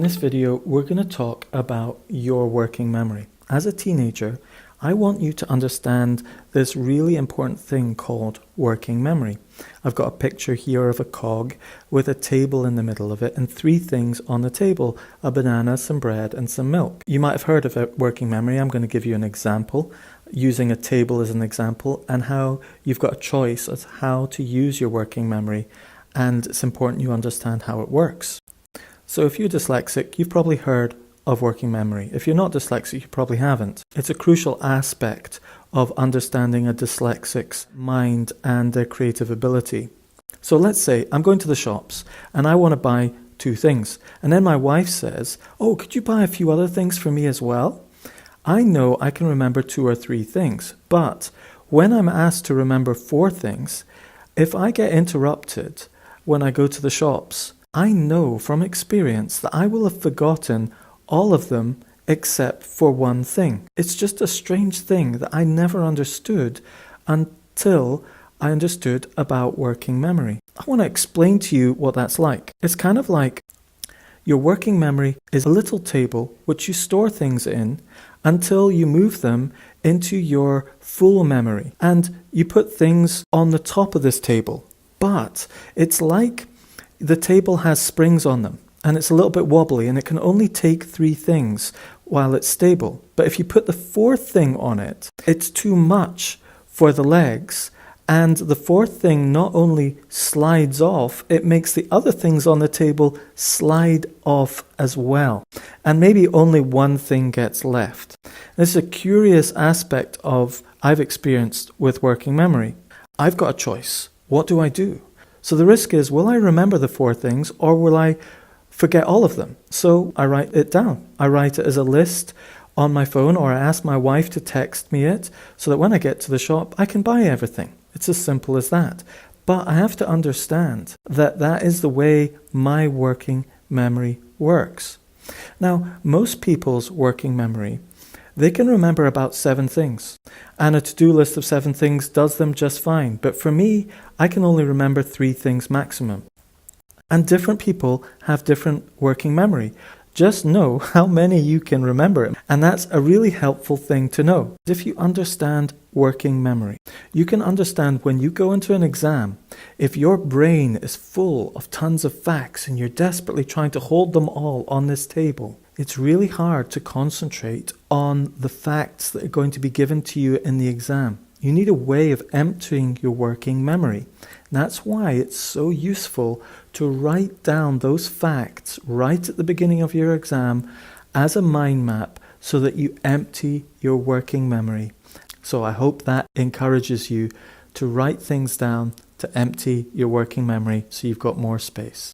In this video, we're going to talk about your working memory. As a teenager, I want you to understand this really important thing called working memory. I've got a picture here of a cog with a table in the middle of it and three things on the table: a banana, some bread, and some milk. You might have heard of working memory. I'm going to give you an example using a table as an example and how you've got a choice as how to use your working memory, and it's important you understand how it works. So if you're dyslexic, you've probably heard of working memory. If you're not dyslexic, you probably haven't. It's a crucial aspect of understanding a dyslexic's mind and their creative ability. So let's say I'm going to the shops and I want to buy two things. And then my wife says, "Oh, could you buy a few other things for me as well?" I know I can remember two or three things, but when I'm asked to remember four things, if I get interrupted when I go to the shops, I know from experience that I will have forgotten all of them except for one thing. It's just a strange thing that I never understood until I understood about working memory. I want to explain to you what that's like. It's kind of like your working memory is a little table which you store things in until you move them into your full memory. And you put things on the top of this table. But it's like the table has springs on them and it's a little bit wobbly and it can only take three things while it's stable. But if you put the fourth thing on it, it's too much for the legs, and the fourth thing not only slides off, it makes the other things on the table slide off as well. And maybe only one thing gets left. This is a curious aspect of I've experienced with working memory. I've got a choice. What do I do? So the risk is, will I remember the four things or will I forget all of them? So I write it down. I write it as a list on my phone, or I ask my wife to text me it so that when I get to the shop, I can buy everything. It's as simple as that. But I have to understand that that is the way my working memory works. Now, most people's working memory, they can remember about 7 things, and a to-do list of 7 things does them just fine. But for me, I can only remember 3 things maximum. And different people have different working memory. Just know how many you can remember. And that's a really helpful thing to know. If you understand working memory, you can understand when you go into an exam, if your brain is full of tons of facts and you're desperately trying to hold them all on this table, it's really hard to concentrate on the facts that are going to be given to you in the exam. You need a way of emptying your working memory. And that's why it's so useful to write down those facts right at the beginning of your exam as a mind map so that you empty your working memory. So I hope that encourages you to write things down to empty your working memory so you've got more space.